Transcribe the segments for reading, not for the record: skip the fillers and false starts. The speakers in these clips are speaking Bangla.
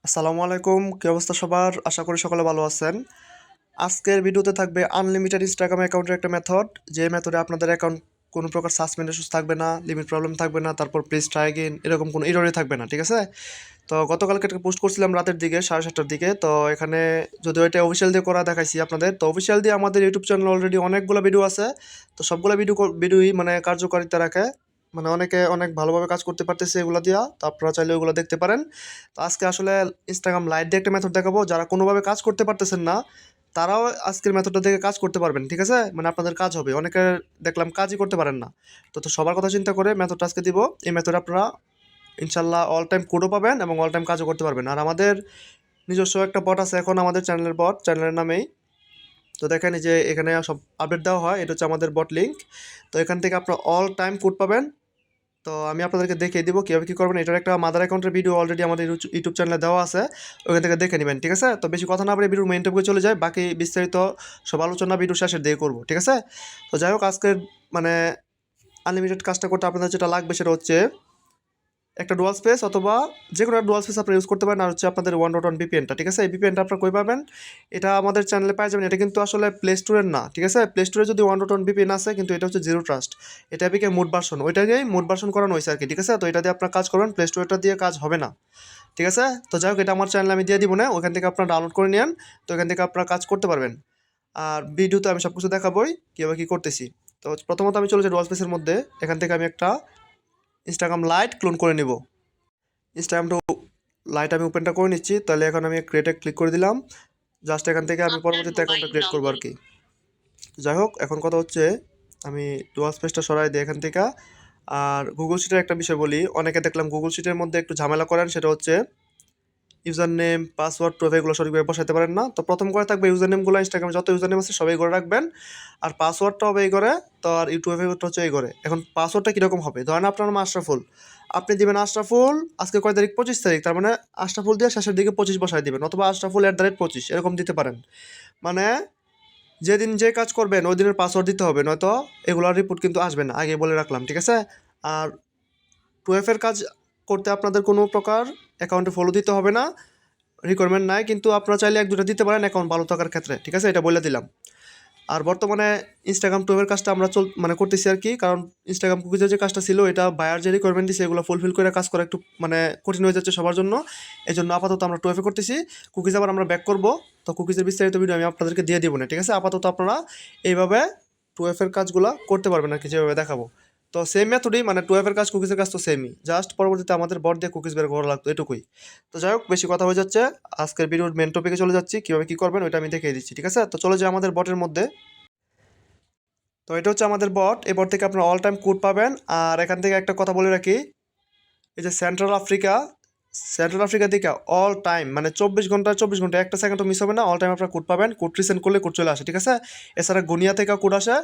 আসসালামু আলাইকুম, কি অবস্থা সবার? আশা করি সকলে ভালো আছেন। আজকের ভিডিওতে থাকবে আনলিমিটেড ইনস্টাগ্রাম অ্যাকাউন্টের একটা মেথড, যে মেথডে আপনাদের অ্যাকাউন্ট কোনো প্রকার সাসপেন্ড ইস্যুস থাকবে না, লিমিট প্রবলেম থাকবে না, তারপর প্লিজ ট্রাই এগেইন এরকম কোনো এররই থাকবে না, ঠিক আছে? তো গতকালকে একটা পোস্ট করছিলাম রাতের দিকে 7:30টার দিকে। তো এখানে যদিও এটা অফিসিয়াল দিয়ে করা দেখাইছি আপনাদের, তো অফিসিয়াল দিয়ে আমাদের ইউটিউব চ্যানেল অলরেডি অনেকগুলো ভিডিও আছে। তো সবগুলো ভিডিওই মানে কার্যকারিতা রাখে, মানে অনেকে অনেক ভালোভাবে কাজ করতে পারতেছে এগুলো দিয়া। তো আপনারা চাইলে ওগুলো দেখতে পারেন। তো আজকে আসলে ইনস্টাগ্রাম লাইট দিয়ে একটা মেথড দেখাবো, যারা কোনোভাবে কাজ করতে পারতেছেন না তারাও আজকের মেথডটা দেখে কাজ করতে পারবেন, ঠিক আছে? মানে আপনাদের কাজ হবে। অনেকে দেখলাম কাজই করতে পারেন না। তো সবার কথা চিন্তা করে মেথডটা আজকে দিব। এই মেথড আপনারা ইনশাল্লাহ অল টাইম কোডও পাবেন এবং অল টাইম কাজও করতে পারবেন। আর আমাদের নিজস্ব একটা বট আছে এখন, আমাদের চ্যানেলের বট, চ্যানেলের নামেই। তো দেখেন এই যে এখানে সব আপডেট দেওয়া হয়, এটা হচ্ছে আমাদের বট লিঙ্ক। তো এখান থেকে আপনারা অল টাইম কোড পাবেন। তো আমি আপনাদেরকে দেখিয়ে দিব কীভাবে কী করবেন। এটার একটা মাদার অ্যাকাউন্টের ভিডিও অলরেডি আমাদের ইউটিউব চ্যানেলে দেওয়া আছে, ওখান থেকে দেখে নেবেন, ঠিক আছে? তো বেশি কথা না বলে ভিডিওর মেইন টপিকে চলে যায়, বাকি বিস্তারিত সব আলোচনা ভিডিও শেষের দিকে করবো, ঠিক আছে? তো যাই হোক, আজকের মানে আনলিমিটেড কাজটা করতে আপনাদের যেটা লাগবে সেটা হচ্ছে একটা ডুয়াল স্পেস, অথবা যে কোনো একটা ডুয়াল স্পেস আপনি ইউজ করতে পারেন। আর হচ্ছে আপনাদের 1.1 ভিপিএনটা, ঠিক আছে? এই ভিপিএনটা আপনারা কই পাবেন? এটা আমাদের চ্যানেলে পাওয়া যাবেন। এটা কিন্তু আসলে প্লে স্টোরের না, ঠিক আছে? প্লে স্টোরে যদি 1.1 ভিপিএন আছে, কিন্তু এটা হচ্ছে জিরো ট্রাস্ট। এটা এপিকে মুড ভার্সন, ওইটা দিয়েই মুড ভার্সন করানো হয়েছে আর কি, ঠিক আছে? তো এটা দিয়ে আপনার কাজ করবেন, প্লে স্টোরটা দিয়ে কাজ হবে না, ঠিক আছে? তো যাই হোক, এটা আমার চ্যানেলে আমি দিয়ে দিব না, ওখান থেকে আপনারা ডাউনলোড করে নিন। তো এখান থেকে আপনারা কাজ করতে পারবেন। আর ভিডিওতে আমি সব কিছু দেখাবোই কীভাবে কী করতেছি। তো প্রথমত আমি চলে যাই ডুয়াল স্পেসের মধ্যে। এখান থেকে আমি একটা ইনস্টাগ্রাম লাইট ক্লোন করে নিব। ইনস্টাগ্রামটা লাইট আমি ওপেনটা করে নিচ্ছি। তাহলে এখন আমি ক্রিয়েটে ক্লিক করে দিলাম। জাস্ট এখান থেকে আমি পরবর্তীতে অ্যাকাউন্টটা ক্রিয়েট করবো আর কি। যাই হোক, এখন কথা হচ্ছে আমি ডুয়াল স্পেসটা সরাই দিই এখান থেকে। আর গুগল শিটের একটা বিষয় বলি, অনেকে দেখলাম গুগল শিটের মধ্যে একটু ঝামেলা করেন, সেটা হচ্ছে ইউজার নেম, পাসওয়ার্ড, প্রুফ এগুলো সঠিকভাবে বসাতে পারেন না। তো প্রথম করে থাকবে ইউজার নেমগুলো, ইনস্টাগ্রামে যত ইউজার নেম আছে সবাই করে রাখবেন। আর পাসওয়ার্ডটা হবে এই করে। তো আর ইউটিউবে হচ্ছে এই করে। এখন পাসওয়ার্ডটা কীরকম হবে? ধরেন আপনার নাম আশরাফুল, আপনি দিবেন আশরাফুল, আজকে কয় তারিখ? 25 তারিখ, তার মানে আশরাফুল দিয়ে শেষের দিকে 25 বসায় দিবেন, অথবা আশরাফুল@25 এরকম দিতে পারেন। মানে যেদিন যে কাজ করবেন ওই দিনের পাসওয়ার্ড দিতে হবে, নয়তো এগুলোর রিপোর্ট কিন্তু আসবে না, আগে বলে রাখলাম, ঠিক আছে? আর টুয়েফের কাজ করতে আপনাদের কোনো প্রকার অ্যাকাউন্টে ফলো দিতে হবে না, রিকোয়ারমেন্ট নাই, কিন্তু আপনারা চাইলে 1-2টা দিতে পারেন অ্যাকাউন্ট ভালো থাকার ক্ষেত্রে, ঠিক আছে? এটা বলে দিলাম। আর বর্তমানে ইনস্টাগ্রাম টুয়েবের কাজটা আমরা মানে করতেছি আর কি, কারণ ইনস্টাগ্রাম কুকিজের যে কাজটা ছিল, এটা বায়ার যে রিকোয়ারমেন্ট দিচ্ছে এগুলো ফুলফিল করে কাজ করা একটু মানে কঠিন হয়ে যাচ্ছে সবার জন্য। এই জন্য আপাতত আমরা টুয়েফে করতেছি। কুকিজ আবার আমরা ব্যাক করব। তো কুকিজের বিস্তারিত ভিডিও আমি আপনাদেরকে দিয়ে দিব না, ঠিক আছে? আপাতত আপনারা এইভাবে টুয়েফের কাজগুলো করতে পারবেন আর কি, যেভাবে দেখাবো। তো সেম মেথডই, মানে টুয়েফের কাজ কুকিজের কাজ তো সেমই, জাস্ট পরবর্তীতে আমাদের বট দিয়ে কুকিজ বের করা লাগতো, এটুকুই। তো যাই হোক, বেশি কথা হয়ে যাচ্ছে। আজকের ভিডিওর মেন টপিকে চলে যাচ্ছি, কীভাবে কী করবেন ওইটা আমি দেখিয়ে দিচ্ছি, ঠিক আছে? তো চলে যাই আমাদের বটের মধ্যে। তো এটা হচ্ছে আমাদের বট। এই বট থেকে আপনারা অল টাইম কোড পাবেন। আর এখান থেকে একটা কথা বলে রাখি, এই যে সেন্ট্রাল আফ্রিকা দিকে অল টাইম, মানে 24 ঘন্টা একটা সেকেন্ডও মিস হবে না, অল টাইম আপনারা কোড পাবেন। কোড রিসেন্ড করলে কোড চলে আসে, ঠিক আছে? এছাড়া গুনিয়া থেকে কোড আসে,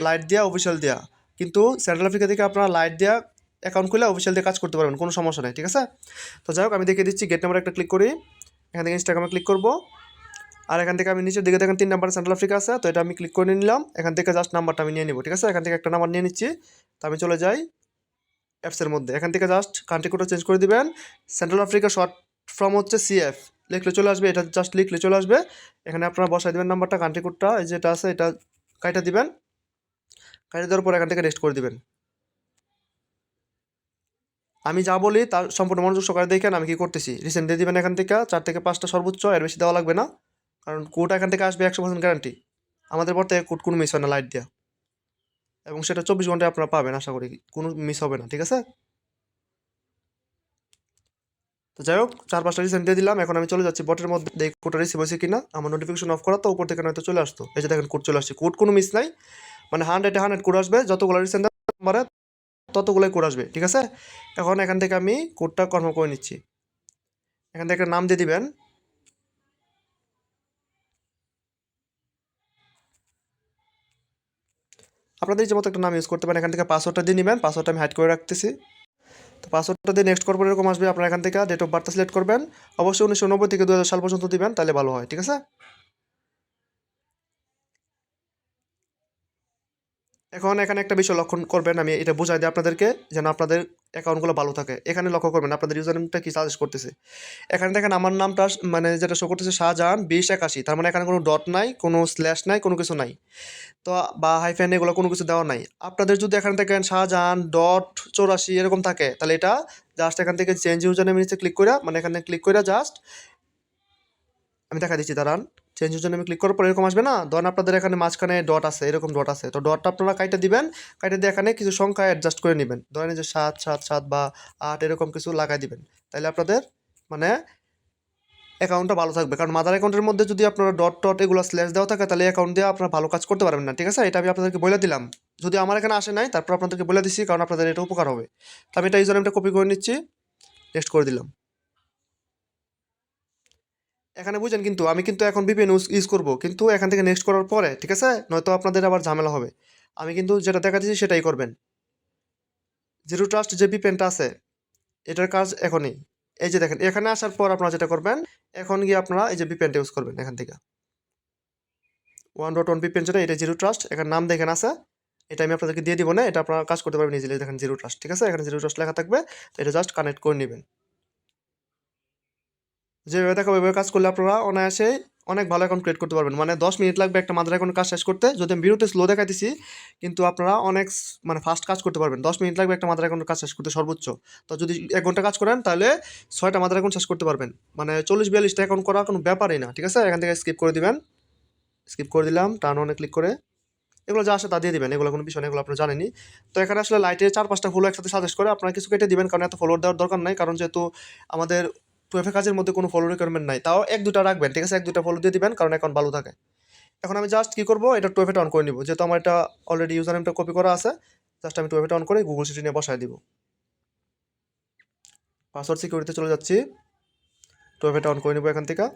লাইট দিয়া, অফিসিয়াল দিয়া। কিন্তু সেন্ট্রাল আফ্রিকা থেকে আপনারা লাইট দিয়া অ্যাকাউন্ট খুলে অফিসিয়াল দিয়ে কাজ করতে পারবেন, কোনো সমস্যা নেই, ঠিক আছে? তো যাই হোক, আমি দেখিয়ে দিচ্ছি। গেট নাম্বার একটা ক্লিক করি, এখান থেকে ইনস্টাগ্রামে ক্লিক করবো। আর এখান থেকে আমি নিচের দিকে দেখেন 3 নাম্বার সেন্ট্রাল আফ্রিকা আছে, তো এটা আমি ক্লিক করে নিলাম। এখান থেকে জাস্ট নাম্বারটা আমি নিয়ে নিব, ঠিক আছে? এখান থেকে একটা নাম্বার নিয়ে নিচ্ছি। তো আমি চলে যাই অ্যাপসের মধ্যে। এখান থেকে জাস্ট কান্ট্রি কোডটা চেঞ্জ করে দিবেন। সেন্ট্রাল আফ্রিকা শর্ট ফর্ম হচ্ছে সিএফ, লিখলে চলে আসবে। এটা জাস্ট লিখলে চলে আসবে। এখানে আপনারা বসাই দেবেন নাম্বারটা, কান্ট্রি কোডটা এই যেটা আছে এটা কাইটা দিবেন। কাইটা দেওয়ার পর এখান থেকে নেক্সট করে দিবেন। আমি যা বলি তার সম্পূর্ণ মনোযোগ সহকারে দেখেন আমি কি করতেছি। রিসেন্ট দিয়ে দিবেন এখান থেকে 4 থেকে 5টা সর্বোচ্চ, এর বেশি দেওয়া লাগবে না, কারণ কোড এখান থেকে আসবে 100% গ্যারান্টি। আমাদের পর থেকে কোড কোনো মিস হয় না লাইট দেওয়া, এবং সেটা 24 ঘন্টায় আপনারা পাবেন, আশা করি কোনো মিস হবে না, ঠিক আছে? তো যাই হোক, 4-5টা রিসেন্ট দিয়ে দিলাম। এখন আমি চলে যাচ্ছি বটের মধ্যে, দেখি কোডটা রিসিভ হয়েছে কিনা। আমার নোটিফিকেশন অফ করা, তো উপর থেকে নয়তো চলে আসতো। এই যে দেখেন কোড চলে আসছে, কোড কোনো মিস নাই, মানে 100-100 কোড আসবে, যতগুলো রিসেন্ট নাম্বারে ততগুলোই কোড আসবে, ঠিক আছে? এখন এখান থেকে আমি কোডটা কনফার্ম করে নিচ্ছি। এখান থেকে একটা নাম দিয়ে দিবেন। আপনাদের যে মতো একটা নাম ইউজ করতে পারেন। এখান থেকে পাসওয়ার্ডটা দিয়ে নেবেন, পাসওয়ার্ডটা আমি হাইড করে রাখতেছি। তো পাসওয়ার্ডটা দিয়ে নেক্সট করবেন, এরকম আসবে। আপনারা এখান থেকে ডেট অফ বার্থটা সিলেক্ট করবেন, অবশ্যই 1990 থেকে 2000 সাল পর্যন্ত দিবেন, তাহলে ভালো হয়, ঠিক আছে? এখন এখানে একটা বিষয় লক্ষ্য করবেন, আমি এটা বোঝাই দিই আপনাদেরকে যেন আপনাদের অ্যাকাউন্টগুলো ভালো থাকে। এখানে লক্ষ্য করবেন আপনাদের ইউজার নেমটা কি সাজেস্ট করতেছে। এখানে দেখেন আমার নামটা মানে যেটা শো করতেছে শাহজাহান 2081, তার মানে এখানে কোনো ডট নাই, কোনো স্ল্যাশ নাই, কোনো কিছু নাই। তো বা হাইফেন এগুলো কোনো কিছু দেওয়া নাই। আপনাদের যদি এখানে দেখেন শাহজাহান ডট 84 এরকম থাকে, তাহলে এটা জাস্ট এখান থেকে চেঞ্জ ইউজার নেম নিচে ক্লিক করে, মানে এখানে ক্লিক করে জাস্ট আমি দেখা দিচ্ছি, দাঁড়ান। চেঞ্জ ইউজার নেমে ক্লিক করার পর এরকম আসবে না, ধরেন আপনাদের এখানে মাঝখানে ডট আছে, এরকম ডট আছে, তো ডটটা আপনারা কাইটে দিবেন, কাইটে দিয়ে এখানে কিছু সংখ্যা অ্যাডজাস্ট করে নেবেন, ধরেন যে 777 বা 8 এরকম কিছু লাগাই দিবেন, তাহলে আপনাদের মানে অ্যাকাউন্টটা ভালো থাকবে। কারণ মাদার অ্যাকাউন্টের মধ্যে যদি আপনারা ডট টট এগুলো স্ল্যাশ দেওয়া থাকে, তাহলে অ্যাকাউন্ট দিয়ে আপনারা ভালো কাজ করতে পারবেন না, ঠিক আছে? এটা আমি আপনাদেরকে বলে দিলাম, যদি আমার এখানে আসে নাই তারপর আপনাদেরকে বলে দিচ্ছি, কারণ আপনাদের এটা উপকার হবে। তো আমি এটা ইউজার নেমটা কপি করে নিচ্ছি, নেক্সট করে দিলাম। এখানে বুঝেন কিন্তু আমি কিন্তু এখন ভিপিএন ইউজ করবো, কিন্তু এখান থেকে নেক্সট করার পরে, ঠিক আছে? নয়তো আপনাদের আবার ঝামেলা হবে। আমি কিন্তু যেটা দেখা দিচ্ছি সেটাই করবেন। জিরো ট্রাস্ট যে ভিপিএনটা আছে, এটার কাজ এখনই। এই যে দেখেন, এখানে আসার পর আপনারা যেটা করবেন, এখন গিয়ে আপনারা এই যে ভিপিএনটা ইউজ করবেন এখান থেকে। 1.1 ভিপিএন যেটা, এটা জিরো ট্রাস্ট, এখানে নাম দেখেন আছে, এটা আমি আপনাদেরকে দিয়ে দিব না, এটা আপনারা কাজ করতে পারবেন ইজিলি। দেখেন জিরো ট্রাস্ট, ঠিক আছে? এখানে জিরো ট্রাস্ট লেখা থাকবে, এটা জাস্ট কানেক্ট করে নেবেন। যেভাবে দেখো ওইভাবে কাজ করলে আপনারা অনায়াসে অনেক ভালো অ্যাকাউন্ট ক্রিয়েট করতে পারবেন। মানে 10 মিনিট লাগবে একটা মাদার অ্যাকাউন্টের কাজ শেষ করতে, যদি আমি ভিডিওতে স্লো দেখাইতেছি, কিন্তু আপনারা অনেক মানে ফাস্ট কাজ করতে পারবেন। 10 মিনিট লাগবে একটা মাদার অ্যাকাউন্টের কাজ শেষ করতে সর্বোচ্চ। তো যদি 1 ঘন্টা কাজ করেন, তাহলে 6টা মাদার অ্যাকাউন্ট শেষ করতে পারবেন। মানে 40-42টা অ্যাকাউন্ট করা কোনো ব্যাপারই না, ঠিক আছে? এখান থেকে স্কিপ করে দিবেন, স্কিপ করে দিলাম, টার্ন অনে ক্লিক করে এগুলো যা আসে তা দিয়ে দিবেন, এগুলো কোনো বিষয় নেই, এগুলো আপনারা জানেনই। তো এখানে আসলে লাইটে 4-5টা ফলো একসাথে সাজেস্ট করে, আপনারা কিছু কেটে দিবেন, কারণ এত ফলোর দেওয়ার দরকার নাই, কারণ যেহেতু আমাদের 12 কাজের মধ্যে কোনো ফলো রিকোয়ারমেন্ট নাই। তাও 1-2টা রাখবেন, ঠিক আছে? 1-2টা ফলো দিয়ে দিবেন, কারণ অ্যাকাউন্ট ভালো থাকে। এখন আমি জাস্ট কী করবো, এটা 12 অন করে নিব, যেহেতু আমার এটা অলরেডি ইউজার নেমটা কপি করা আছে। জাস্ট আমি 12 অন করে গুগল সিটি নিয়ে বসায় দিব। পাসওয়ার্ড সিকিউরিটিতে চলে যাচ্ছি, 12 অন করে নিব এখান থেকে।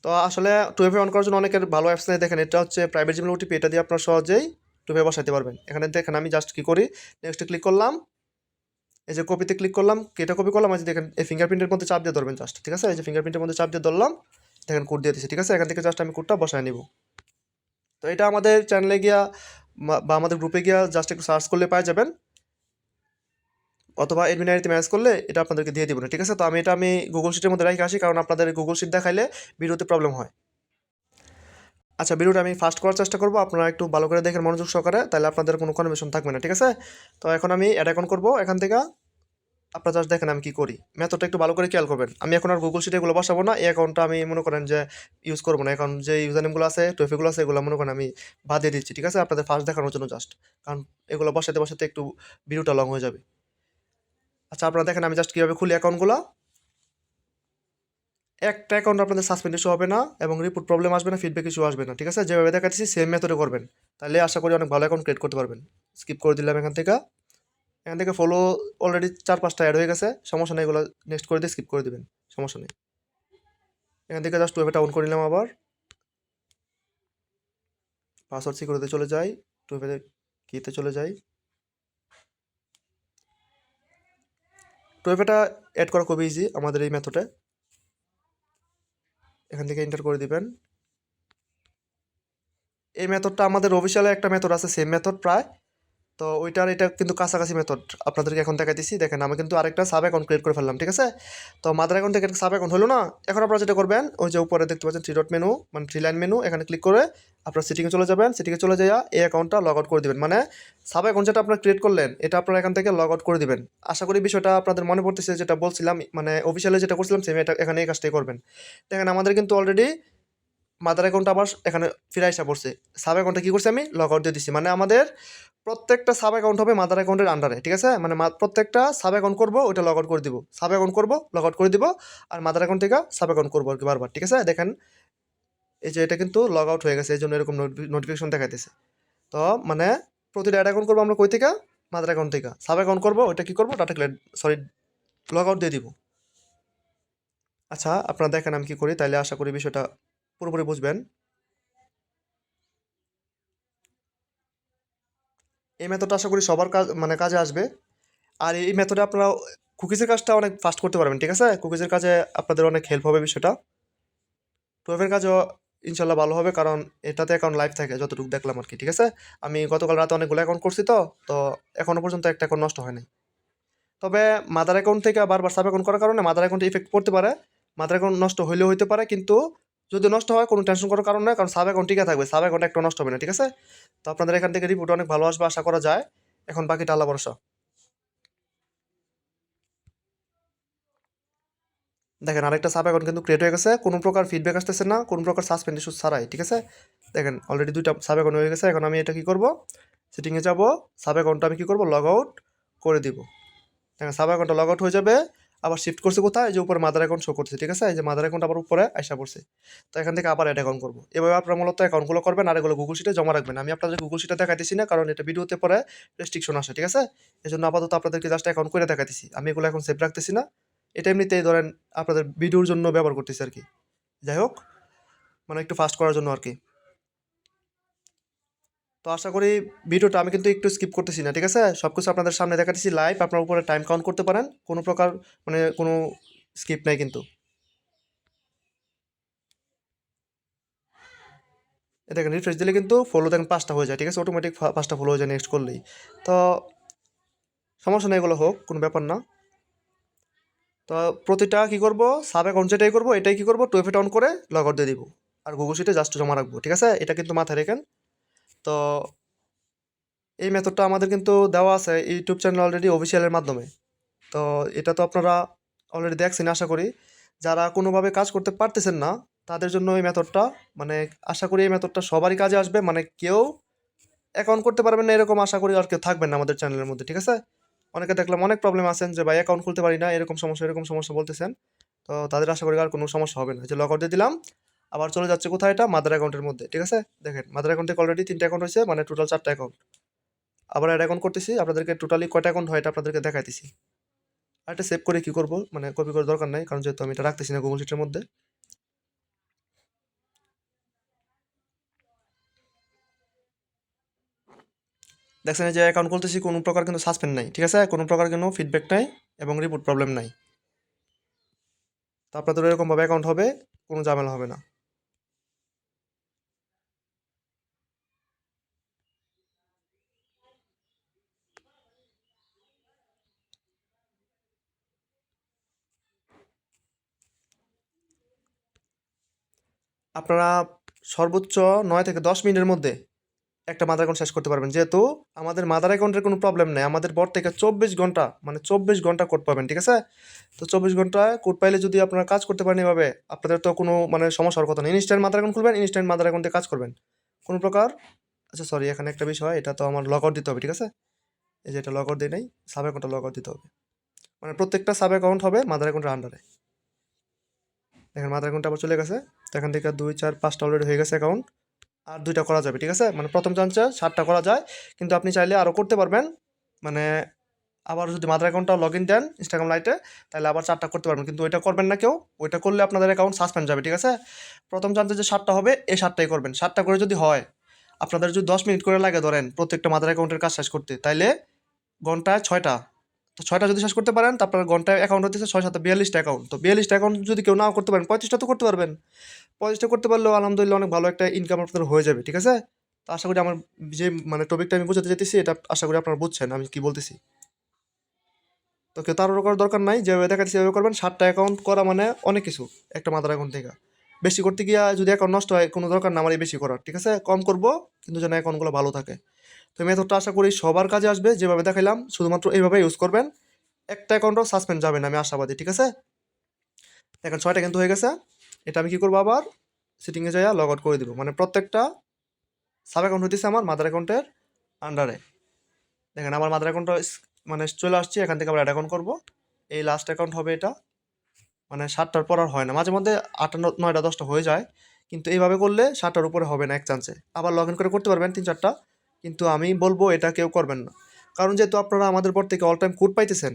তো আসলে 12 অন করার জন্য অনেকের ভালো অ্যাপস নেই, দেখেন এটা হচ্ছে প্রাইভেট জিমেল ওটিপি, এটা দিয়ে আপনারা সহজেই 12 বসাইতে পারবেন। এখানে দেখেন আমি জাস্ট কী করি, নেক্সটে ক্লিক করলাম, এই যে কপিতে ক্লিক করলাম, কেটে কপি করলাম, এই যে দেখেন এই ফিঙ্গারপ্রিন্টের মধ্যে চাপ দিয়ে ধরবেন জাস্ট, ঠিক আছে? এই যে ফিঙ্গারপ্রিন্টের মধ্যে চাপ দিয়ে ধরলাম, দেখেন কোড দিয়ে দিচ্ছি, ঠিক আছে? এখান থেকে জাস্ট আমি কোডটা বসায় নিব। তো এটা আমাদের চ্যানেলে গিয়া বা আমাদের গ্রুপে গিয়া জাস্ট একটু সার্চ করলে পাওয়া যাবেন, অথবা এডমিন আইডিতে ম্যানেজ করলে এটা আপনাদেরকে দিয়ে দিব না, ঠিক আছে? তো আমি গুগল শিটের মধ্যে রেখে আসি, কারণ আপনাদের গুগল শিট দেখাইলে ভিডিওতে প্রবলেম হয়। আচ্ছা, ভিডিওটা আমি ফাস্ট করার চেষ্টা করবো, আপনারা একটু ভালো করে দেখেন মনোযোগ সহকারে, তাহলে আপনাদের কোনো কনফিউশন থাকবে না, ঠিক আছে? তো এখন আমি অ্যাড অ্যাকাউন্ট করবো এখান থেকে। আপনারা জাস্ট দেখেন আমি কী করি, মেথডটা একটু ভালো করে খেয়াল করবেন। আমি এখন আর গুগল শিটে এগুলো বসাবো না, এই অ্যাকাউন্টটা আমি মনে করেন যে ইউজ করবো না, এখন যে ইউজার নেমগুলো আছে, টোয়েফিগুলো আছে, এগুলো মনে করেন আমি বাদ দিয়ে দিচ্ছি, ঠিক আছে? আপনাদের ফার্স্ট দেখানোর জন্য জাস্ট, কারণ এগুলো বসাতে বসাতে একটু ভিডিওটা লং হয়ে যাবে। আচ্ছা, আপনারা দেখেন আমি জাস্ট কীভাবে খুলি অ্যাকাউন্টগুলো। একটা অ্যাকাউন্ট আপনাদের সাসপেন্ড ইস্যু হবে না, এবং রিপোর্ট প্রবলেম আসবে না, ফিডব্যাক ইস্যু আসবে না, ঠিক আছে? যেভাবে দেখাচ্ছি সেম মেথডে করবেন, তাহলে আশা করি অনেক ভালো অ্যাকাউন্ট ক্রিয়েট করতে পারবেন। স্কিপ করে দিলাম এখান থেকে। এখান থেকে ফলো অলরেডি 4-5টা অ্যাড হয়ে গেছে, সমস্যা নেই, এগুলো নেক্সট করে দিয়ে স্কিপ করে দেবেন, সমস্যা নেই। এখান থেকে জাস্ট ওয়েবটা অন করে নিলাম, আবার পাসওয়ার্ড সিকিউরিটিতে চলে যাই, টুয়েভে কিতে চলে যাই। টুয়েভেটা অ্যাড করা খুবই ইজি আমাদের এই মেথডে। এখান থেকে এন্টার করে দিবেন। এই মেথডটা আমাদের অফিসিয়ালে একটা মেথড আছে, সেম মেথড প্রায়, তো ওইটার এটা কিন্তু কাছাকাছি মেথড আপনাদেরকে এখন দেখাইতেছি। দেখেন আমি কিন্তু আরেকটা সাব অ্যাকাউন্ট ক্রিয়েট করে ফেললাম, ঠিক আছে? তো মাদার অ্যাকাউন্ট থেকে একটা সাব অ্যাকাউন্ট হলো না? এখন আপনারা যেটা করবেন, ওই যে উপরে দেখতে পাচ্ছেন 3 ডট মেনু, মানে 3 লাইন মেনু, এখানে ক্লিক করে আপনারা সেটিংয়ে চলে যাবেন। সেটিংয়ে চলে যাইয়া এই অ্যাকাউন্টটা লগ আউট করে দিবেন, মানে সাব অ্যাকাউন্ট যেটা আপনারা ক্রিয়েট করলেন, এটা আপনারা এখান থেকে লগ আউট করে দিবেন। আশা করি বিষয়টা আপনাদের মনে পড়তেছে, যেটা বলছিলাম, মানে অফিসিয়ালে যেটা করছিলাম সেম এটা এখানে এই কাজটাই করবেন। দেখেন আমাদের কিন্তু অলরেডি মাদার অ্যাকাউন্ট আবার এখানে ফিরে আসা পড়ছে। সাব অ্যাকাউন্টে কী করছি, আমি লগ আউট দিয়ে দিচ্ছি, মানে আমাদের প্রত্যেকটা সাব অ্যাকাউন্ট হবে মাদার অ্যাকাউন্টের আন্ডারে, ঠিক আছে? মানে প্রত্যেকটা সাব অ্যাকাউন্ট করবো, ওইটা লগ আউট করে দিব, সাব অ্যাকাউন্ট করবো, লগ আউট করে দিব, আর মাদার অ্যাকাউন্ট থেকে সাব অ্যাকাউন্ট করবো আর কি বারবার, ঠিক আছে? দেখেন এই যে এটা কিন্তু লগ আউট হয়ে গেছে, এই জন্য এরকম নোটিফিকেশন দেখাইতেছে। তো মানে প্রতিটা অ্যাড অ্যাকাউন্ট করবো আমরা কই থেকে, মাদার অ্যাকাউন্ট থেকে। সাব অ্যাকাউন্ট করবো, ওইটা কী করবো, data clear, sorry, log out দিয়ে দিব। আচ্ছা, আপনারা দেখেন আমি কী করি, তাইলে আশা করি বিষয়টা পুরোপুরি বুঝবেন। এই মেথডটা আশা করি সবার কাজ মানে কাজে আসবে। আর এই মেথডে আপনারা কুকিজের কাজটা অনেক ফাস্ট করতে পারবেন, ঠিক আছে? কুকিজের কাজে আপনাদের অনেক হেল্প হবে বিষয়টা। টুয়েলভের কাজও ইনশাল্লাহ ভালো হবে, কারণ এটাতে অ্যাকাউন্ট লাইভ থাকে যতটুকু দেখলাম আর কি। ঠিক আছে, আমি গতকাল রাতে অনেকগুলো অ্যাকাউন্ট করছি, তো এখনো পর্যন্ত একটা অ্যাকাউন্ট নষ্ট হয় নাই। তবে মাদার অ্যাকাউন্ট থেকে বারবার সাব অ্যাকাউন্ট করার কারণে মাদার অ্যাকাউন্টে ইফেক্ট পড়তে পারে। মাদার অ্যাকাউন্ট নষ্ট হইলেও হইতে পারে, কিন্তু যদি নষ্ট হয় কোনো টেনশন করার কারণ নয়, কারণ সাব অ্যাকাউন্ট টিকে থাকবে, সাব অ্যাকাউন্ট একটা নষ্ট হবে না। ঠিক আছে, তো আপনাদের এখান থেকে রিপোর্ট অনেক ভালো আসবে আশা করা যায়। এখন বাকিটা আল্লাহ ভরসা। দেখেন আরেকটা সাব অ্যাকাউন্ট কিন্তু ক্রিয়েট হয়ে গেছে, কোনো প্রকার ফিডব্যাক আসতেছে না, কোনো প্রকার সাসপেন্ড ইস্যু ছাড়াই। ঠিক আছে, দেখেন অলরেডি দুইটা সাব অ্যাকাউন্ট হয়ে গেছে। এখন আমি এটা কি করব, সেটিংয়ে যাব, সাব অ্যাকাউন্টটা আমি কি করব, লগ আউট করে দিব। দেখেন সাব অ্যাকাউন্টটা লগ আউট হয়ে যাবে। আবার শিফট করছে কোথায়, এই যে উপরে মাদার অ্যাকাউন্ট শো করছে। ঠিক আছে, এই যে মাদার অ্যাকাউন্ট আবার উপরে আইসা পড়ছে। তো এখান থেকে আবার অ্যাড অ্যাকাউন্ট করবো। এভাবে আপনারা মূলত অ্যাকাউন্টগুলো করবেন, আর এগুলো গুগল শিটে জমা রাখবেন। আমি আপনাদের গুগল শিটে দেখাইতেছি না, কারণ এটা ভিডিওতে পরে রেস্ট্রিকশন আসে। ঠিক আছে, এই জন্য আপাতত আপনাদেরকে জাস্ট অ্যাকাউন্ট করে দেখাইতেছি। আমি এগুলো এখন সেভ রাখতেছি না, এটা এমনিতেই ধরেন আপনাদের ভিডিওর জন্য ব্যবহার করতেছি আর কি। যাই হোক, মানে একটু ফাস্ট করার জন্য আর কি। তো আশা করি ভিডিওটা আমি কিন্তু একটু স্কিপ করতেছি না। ঠিক আছে, সব কিছু আপনাদের সামনে দেখাতেছি লাইভ, আপনার উপরে টাইম কাউন্ট করতে পারেন, কোনো প্রকার মানে কোনো স্কিপ নাই কিন্তু। এ দেখেন রিফ্রেশ দিলে কিন্তু ফলো দেখেন 5টা হয়ে যায়। ঠিক আছে, অটোমেটিক 5টা ফলো হয়ে যায় নেক্সট করলেই। তো সমস্যা নেই, এগুলো হোক, কোনো ব্যাপার না। তো প্রতিটা কি করব, সাব অ্যাকাউন্ট যেটাই করবো এটাই কি করবো, টু এফে অন করে লগ আউট দিয়ে দিব, আর গুগল শিটে জাস্ট জমা রাখবো। ঠিক আছে, এটা কিন্তু মাথায় রেখেন। তো এই মেথডটা আমাদের কিন্তু দেওয়া আছে ইউটিউব চ্যানেল অলরেডি অফিসিয়ালের মাধ্যমে। তো এটা তো আপনারা অলরেডি দেখছেন আশা করি। যারা কোনোভাবে কাজ করতে পারতেছেন না তাদের জন্য এই মেথডটা, মানে আশা করি এই মেথডটা সবারই কাজে আসবে। মানে কেউ অ্যাকাউন্ট করতে পারবেন না এরকম আশা করি আর কেউ থাকবেন না আমাদের চ্যানেলের মধ্যে। ঠিক আছে, অনেকে দেখলাম অনেক প্রবলেম আছেন যে ভাই অ্যাকাউন্ট খুলতে পারি না, এরকম সমস্যা বলতেছেন। তো তাদের আশা করি আর কোনো সমস্যা হবে না। যে লগ আউট দিয়ে দিলাম, আবার চলে যাচ্ছে কোথায়, এটা মাদার অ্যাকাউন্টের মধ্যে। ঠিক আছে, দেখেন মাদার অ্যাকাউন্টে অলরেডি 3টা অ্যাকাউন্ট হয়েছে, মানে টোটাল 4টা অ্যাকাউন্ট। আবার অ্যাড অ্যাকাউন্ট করতেছি, আপনাদেরকে টোটালি কয়টা অ্যাকাউন্ট হয় এটা আপনাদেরকে দেখাইতেছি। আর এটা সেভ করে কি করব, মানে কপি করার দরকার নাই, কারণ যেহেতু আমি এটা রাখতেছি না গুগল শিটের মধ্যে। দেখছেন এই যে অ্যাকাউন্ট খুলতেছি, কোনো প্রকার কিন্তু সাসপেন্ড নাই। ঠিক আছে, কোনো প্রকার কোনো ফিডব্যাক নাই এবং রিপোর্ট প্রবলেম নাই। তো আপনাদের এরকমভাবে অ্যাকাউন্ট হবে, কোনো ঝামেলা হবে না। আপনারা সর্বোচ্চ 9 থেকে 10 মিনিটের মধ্যে একটা মাদার অ্যাকাউন্ট শেষ করতে পারবেন, যেহেতু আমাদের মাদার অ্যাকাউন্টের কোনো প্রবলেম নেই। আমাদের বট থেকে 24 ঘন্টা, মানে 24 ঘন্টা কোড পাবেন। ঠিক আছে, তো 24 ঘন্টায় কোড পাইলে যদি আপনারা কাজ করতে পারেন এভাবে, আপনাদের তো কোনো মানে সমস্যা হওয়ার কথা নেই। ইনস্ট্যান্ট মাদার অ্যাকাউন্ট খুলবেন, ইনস্ট্যান্ট মাদার অ্যাকাউন্টে কাজ করবেন, কোনো প্রকার। আচ্ছা সরি, এখানে একটা বিষয়, এটা তো আমার লগ আউট দিতে হবে। ঠিক আছে, এই যে এটা লগ আউট দিই নাই, সাব অ্যাকাউন্টটা লগ আউট দিতে হবে। মানে প্রত্যেকটা সাব অ্যাকাউন্ট হবে মাদার অ্যাকাউন্টের আন্ডারে। দেখেন মাদার অ্যাকাউন্ট আবার চলে গেছে, তো এখান থেকে 2 4 5টা অলরেডি হয়ে গেছে অ্যাকাউন্ট। আর 2টা করা যাবে। ঠিক আছে, মানে প্রথম চান্সে 7টা করা যায়, কিন্তু আপনি চাইলে আরও করতে পারবেন। মানে আবার যদি মাদার অ্যাকাউন্টটা লগ ইন দেন ইনস্টাগ্রাম লাইটে, তাহলে আবার 4টা করতে পারবেন, কিন্তু ওইটা করবেন না কেউ। ওইটা করলে আপনাদের অ্যাকাউন্ট সাসপেন্ড যাবে। ঠিক আছে, প্রথম চান্সে যে 7টা হবে এই 7টাই করবেন। 7টা করে যদি হয়, আপনাদের যদি 10 মিনিট করে লাগে ধরেন প্রত্যেকটা মাদার অ্যাকাউন্টের কাজ শেষ করতে, তাইলে ঘন্টায় 6টা। তো 6টা যদি শেষ করতে পারেন, তারপর ঘন্টায় অ্যাকাউন্ট হতেছে 6 7 42টা অ্যাকাউন্ট। তো 42টা অ্যাকাউন্ট যদি কেউ নাও করতে পারেন, 35টা তো করতে পারবেন। 35টা করতে পারলেও আলহামদুলিল্লাহ অনেক ভালো একটা ইনকাম আপনাদের হয়ে যাবে। ঠিক আছে, তো আশা করি আমার যে মানে টপিকটা আমি বোঝাতে চাইতেছি এটা আশা করি আপনারা বুঝছেন আমি কি বলতেছি। তো কেউ তাড়াহুড়ো করার দরকার নাই, যেভাবে দেখাচ্ছি সেভাবে করবেন। 7টা অ্যাকাউন্ট করা মানে অনেক কিছু একটা মাদার অ্যাকাউন্ট থেকে। বেশি করতে গিয়া যদি অ্যাকাউন্ট নষ্ট হয়, কোনো দরকার না আমার এই বেশি করার। ঠিক আছে, কম করব, কিন্তু যেন অ্যাকাউন্টগুলো ভালো থাকে। তো মেথডটা আশা করি সবার কাজে আসবে, যেভাবে দেখাইলাম শুধুমাত্র এইভাবে ইউজ করবেন। একটা অ্যাকাউন্টও সাসপেন্ড যাবে না, আমি আশাবাদী। ঠিক আছে, এখন 6টা কিন্তু হয়ে গেছে। এটা আমি কি করবো, আবার সেটিংয়ে যাইয়া লগ আউট করে দিব। মানে প্রত্যেকটা সাব অ্যাকাউন্ট হইতেছে আমার মাদার অ্যাকাউন্টের আন্ডারে। দেখেন আমার মাদার অ্যাকাউন্টটা মানে চলে আসছে, এখান থেকে আবার অ্যাড অ্যাকাউন্ট করবো। এই লাস্ট অ্যাকাউন্ট হবে এটা। মানে 7টার পর আর হয় না, মাঝে মধ্যে 8টা 9টা 10টা হয়ে যায়, কিন্তু এইভাবে করলে 7টার উপরে হবে না এক চান্সে। আবার লগ ইন করে করতে পারবেন 3 4টা, কিন্তু আমি বলবো এটা কেউ করবেন না। কারণ যেহেতু আপনারা আমাদের পর থেকে অল টাইম কোড পাইতেছেন,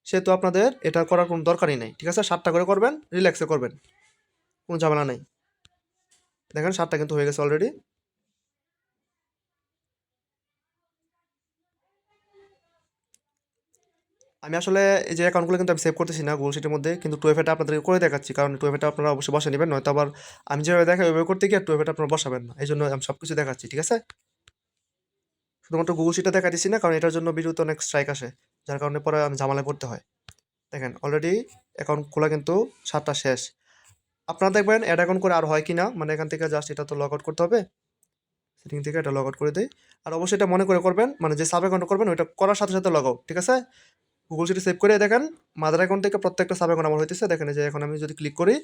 সেহেতু আপনাদের এটা করার কোনো দরকারই নেই। ঠিক আছে, 7টা করে করবেন, রিল্যাক্সে করবেন, কোনো ঝামেলা নেই। দেখেন 7টা কিন্তু হয়ে গেছে অলরেডি। আমি আসলে এই যে অ্যাকাউন্টগুলো কিন্তু আমি সেভ করতেছি না গুগল শিটের মধ্যে, কিন্তু টুয়েফেটা আপনাদেরকে করে দেখাচ্ছি, কারণ টুয়েফেটা আপনারা অবশ্যই বসে নেবেন, নয়তো আবার আমি যেভাবে দেখাই ওইভাবে করতে গিয়ে টুয়েফেটা আপনারা বসাবেন না। এই জন্য আমি সব কিছু দেখাচ্ছি, ঠিক আছে? শুধুমাত্র গুগল শিটটা দেখা দিচ্ছি না, কারণ এটার জন্য ভিডিওতে অনেক স্ট্রাইক আসে, যার কারণে পরে আমি ঝামেলায় পড়তে হয়। দেখেন অলরেডি অ্যাকাউন্ট খোলা কিন্তু 7টা শেষ। আপনারা দেখবেন অ্যাড অ্যাকাউন্ট করে আর হয় কি না, মানে এখান থেকে জাস্ট এটা তো লগ আউট করতে হবে, সেটিং থেকে এটা লগ আউট করে দেই। আর অবশ্যই এটা মনে করে করবেন, মানে যে সাব অ্যাকাউন্ট করবেন ওইটা করার সাথে সাথে লগ আউট, ঠিক আছে? গুগল শিটে সেভ করে দেখেন মাদার অ্যাকাউন্ট থেকে প্রত্যেকটা সাব অ্যাকাউন্ট আমার হইতেছে। দেখেন এই যে এখন আমি যদি ক্লিক করি,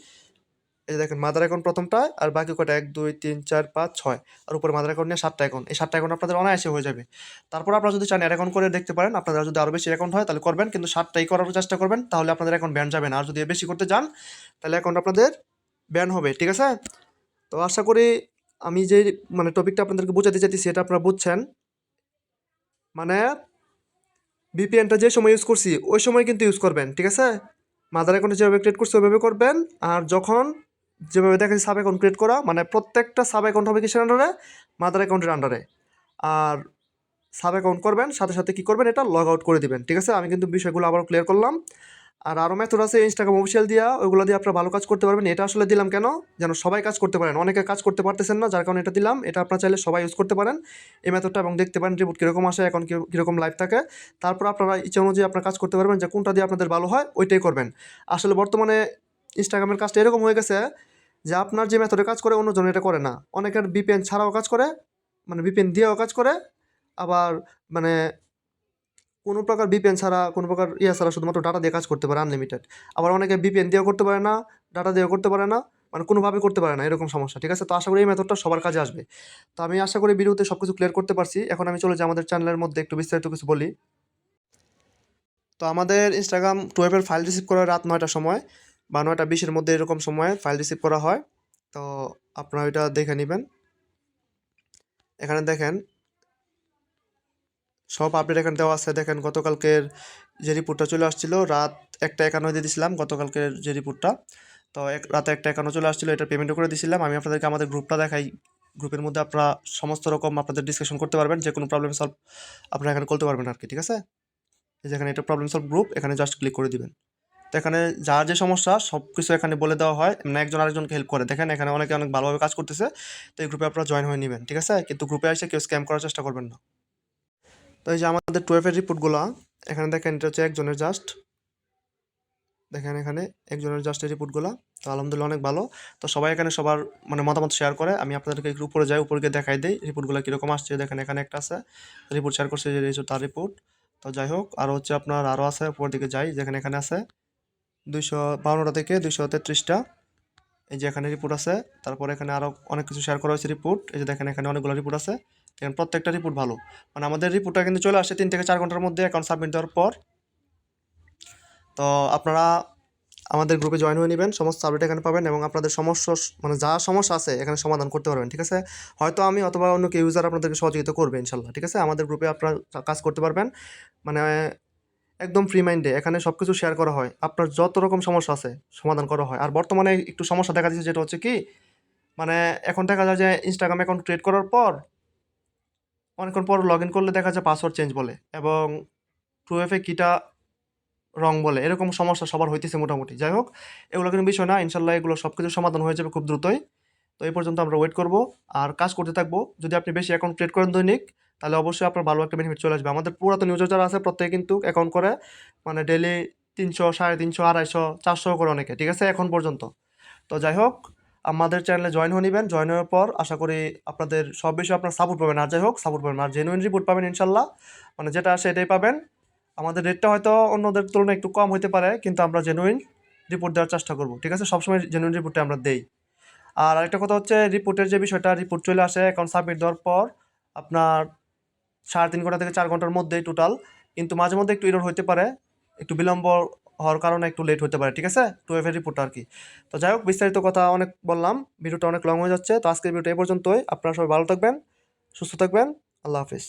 এই যে দেখেন মাদার অ্যাকাউন্ট প্রথমটা, আর বাকি কয়টা 1 2 3 4 5 6, আর উপরে মাদার অ্যাকাউন্ট নিয়ে 7টা অ্যাকাউন্ট। এই 7টা অ্যাকাউন্ট আপনাদের অনায়াসে হয়ে যাবে। তারপর আপনারা যদি চান অ্যাড অ্যাকাউন্ট করে দেখতে পারেন, আপনারা যদি আরও বেশি অ্যাকাউন্ট হয় তাহলে করবেন, কিন্তু 7টাই করার চেষ্টা করবেন, তাহলে আপনাদের অ্যাকাউন্ট ব্যান যাবে না। আর যদি বেশি করতে চান তাহলে অ্যাকাউন্ট আপনাদের ব্যান হবে, ঠিক আছে? তো আশা করি আমি যে মানে টপিকটা আপনাদেরকে বোঝাতে চাইতেছি এটা আপনারা বুঝছেন। মানে ভিপিএনটা যে সময় ইউজ করছি ওই সময় কিন্তু ইউজ করবেন, ঠিক আছে? মাদার অ্যাকাউন্টে যেভাবে ক্রিয়েট করছি ওইভাবে করবেন। আর যখন যেভাবে দেখাচ্ছি সাব অ্যাকাউন্ট ক্রিয়েট করা, মানে প্রত্যেকটা সাব অ্যাকাউন্ট হবে কিসের আন্ডারে? মাদার অ্যাকাউন্টের আন্ডারে। আর সাব অ্যাকাউন্ট করবেন সাথে সাথে কী করবেন, এটা লগ আউট করে দিবেন, ঠিক আছে? আমি কিন্তু বিষয়গুলো আবার ক্লিয়ার করলাম। আর আরও মেথড আছে ইনস্টাগ্রাম অফিসিয়াল দিয়া, ওইগুলো দিয়ে আপনারা ভালো কাজ করতে পারবেন। এটা আসলে দিলাম কেন, যেন সবাই কাজ করতে পারেন। অনেকে কাজ করতে পারতেছেন না, যার কারণে এটা দিলাম। এটা আপনারা চাইলে সবাই ইউজ করতে পারেন এই মেথডটা, এবং দেখতে পারেন রিপোর্ট কীরকম আসে, এখন কীরকম লাইভ থাকে। তারপর আপনারা ইচ্ছা অনুযায়ী আপনার কাজ করতে পারবেন, যে কোনটা দিয়ে আপনাদের ভালো হয় ওইটাই করবেন। আসলে বর্তমানে ইনস্টাগ্রামের কাজটা এরকম হয়ে গেছে যে আপনার যে মেথডে কাজ করে অন্যজন এটা করে না। অনেকের ভিপিএন ছাড়াও কাজ করে, মানে ভিপিএন দিয়েও কাজ করে, আবার মানে কোনো প্রকার ভিপিএন ছাড়া, কোনো প্রকার ছাড়া শুধুমাত্র ডাটা দিয়ে কাজ করতে পারে আনলিমিটেড। আবার অনেকে ভিপিএন দিয়েও করতে পারে না, ডাটা দিয়েও করতে পারে না, মানে কোনোভাবে করতে পারে না, এরকম সমস্যা, ঠিক আছে? তো আশা করি এই মেথডটা সবার কাজে আসবে। তো আমি আশা করি ভিডিওতে সব কিছু ক্লিয়ার করতে পারছি। এখন আমি চলে যাই আমাদের চ্যানেলের মধ্যে, একটু বিস্তারিত কিছু বলি। তো আমাদের ইনস্টাগ্রাম টুয়েলভের ফাইল রিসিভ করা রাত 9টার সময় বা 9টা 20-এর মধ্যে এরকম সময়ে ফাইল রিসিভ করা হয়। তো আপনারা ওইটা দেখে নেবেন। এখানে দেখেন সব আপডেট এখানে দেওয়া আছে। দেখেন গতকালকের যে রিপোর্টটা চলে আসছিল রাত 1টা 51 দিয়ে দিয়েছিলাম গতকালকের যে রিপোর্টটা। তো রাতে 1টা 51 চলে আসছিলো, এটা পেমেন্টও করে দিয়েছিলাম। আমি আপনাদেরকে আমাদের গ্রুপটা দেখাই। গ্রুপের মধ্যে আপনারা সমস্ত রকম আপনাদের ডিসকাশন করতে পারবেন, যে কোনো প্রবলেম সলভ আপনারা এখানে করতে পারবেন আর কি, ঠিক আছে? এই যে এখানে এটা প্রবলেম সলভ গ্রুপ, এখানে জাস্ট ক্লিক করে দিবেন। তো এখানে যার যে সমস্যা সব কিছু এখানে বলে দেওয়া হয়, মানে একজন আরেকজনকে হেল্প করে। দেখেন এখানে অনেকে অনেক ভালোভাবে কাজ করতেছে। তো এই গ্রুপে আপনারা জয়েন হয়ে নেবেন, ঠিক আছে? কিন্তু গ্রুপে এসে কেউ স্ক্যাম করার চেষ্টা করবেন না। তো এই যে আমাদের 12-এর রিপোর্টগুলো এখানে দেখেন, এটা হচ্ছে একজনের জাস্ট, দেখেন এখানে একজনের জাস্ট এই রিপোর্টগুলো। তো আলহামদুলিল্লাহ অনেক ভালো। তো সবাই এখানে সবার মানে মতামত শেয়ার করে। আমি আপনাদেরকে একটু উপরে যাই, উপরে গিয়ে দেখাই দিই রিপোর্টগুলো কীরকম আসছে। দেখেন এখানে একটা আছে রিপোর্ট শেয়ার করছে, যে তার রিপোর্ট। তো যাই হোক, আরও হচ্ছে আপনার আরও আছে, উপরের দিকে যাই, যেখানে এখানে আছে 252টা থেকে 233টা। এই যে এখানে রিপোর্ট আছে। তারপরে এখানে আরও অনেক কিছু শেয়ার করা হয়েছে রিপোর্ট। এই যে দেখেন এখানে অনেকগুলো রিপোর্ট আছে। দেখেন প্রত্যেকটা রিপোর্ট ভালো, মানে আমাদের রিপোর্টটা কিন্তু চলে আসে 3 থেকে 4 ঘন্টার মধ্যে অ্যাকাউন্ট সাবমিট দেওয়ার পর। তো আপনারা আমাদের গ্রুপে জয়েন হয়ে নেবেন, সমস্ত আপডেট এখানে পাবেন, এবং আপনাদের সমস্যা মানে যা সমস্যা আছে এখানে সমাধান করতে পারবেন, ঠিক আছে? হয়তো আমি অথবা অন্য কেউ ইউজার আপনাদেরকে সহযোগিতা করবে ইনশাল্লাহ, ঠিক আছে? আমাদের গ্রুপে আপনারা কাজ করতে পারবেন, মানে একদম ফ্রি মাইন্ডে। এখানে সব কিছু শেয়ার করা হয়, আপনার যত রকম সমস্যা আছে সমাধান করা হয়। আর বর্তমানে একটু সমস্যা দেখা দিচ্ছে, যেটা হচ্ছে কি, মানে এখন দেখা যায় যে ইনস্টাগ্রাম অ্যাকাউন্ট ক্রিয়েট করার পর অনেকক্ষণ পর লগ ইন করলে দেখা যায় পাসওয়ার্ড চেঞ্জ বলে, এবং টুয়েফে কিটা রং বলে, এরকম সমস্যা সবার হইতেছে মোটামুটি। যাই হোক, এগুলো কোনো বিষয় না, ইনশাল্লাহ এগুলো সব কিছু সমাধান হয়ে যাবে খুব দ্রুতই। তো এই পর্যন্ত আমরা ওয়েট করব আর কাজ করতে থাকবো। যদি আপনি বেশি অ্যাকাউন্ট ক্রিয়েট করেন দৈনিক, তাহলে অবশ্যই আপনার ভালো একটা বেনিফিট চলে আসবে। আমাদের পুরাতন ইউজার যারা আছে প্রত্যেকে কিন্তু অ্যাকাউন্ট করে, মানে ডেলি 300 350 250 400 করে অনেকে, ঠিক আছে এখন পর্যন্ত। তো যাই হোক, আমাদের চ্যানেলে জয়েন হয়ে নেবেন। জয়েন হওয়ার পর আশা করি আপনাদের সব বিষয়ে আপনার সাপোর্ট পাবেন। আর যাই হোক, সাপোর্ট পাবেন, আর জেনুইন রিপোর্ট পাবেন ইনশাল্লাহ, মানে যেটা আসে এটাই পাবেন। আমাদের রেটটা হয়তো অন্যদের তুলনায় একটু কম হতে পারে, কিন্তু আমরা জেনুইন রিপোর্ট দেওয়ার চেষ্টা করব, ঠিক আছে? সবসময় জেনুইন রিপোর্টটা আমরা দেই। আর আরেকটা কথা হচ্ছে, রিপোর্টের যে বিষয়টা, রিপোর্ট চলে আসে অ্যাকাউন্ট সাবমিট দেওয়ার পর আপনার 3.5 ঘন্টা থেকে 4 ঘন্টার মধ্যেই টোটাল, কিন্তু মাঝে মধ্যে একটু এরর হতে পারে, একটু বিলম্ব হওয়ার কারণে একটু লেট হতে পারে, ঠিক আছে? টুয়েলভের রিপোর্টটা আর কি। তো যাই হোক, বিস্তারিত কথা অনেক বললাম, ভিডিওটা অনেক লং হয়ে যাচ্ছে। তো আজকের ভিডিওটা এই পর্যন্তই। আপনারা সবাই ভালো থাকবেন, সুস্থ থাকবেন। আল্লাহ হাফিজ।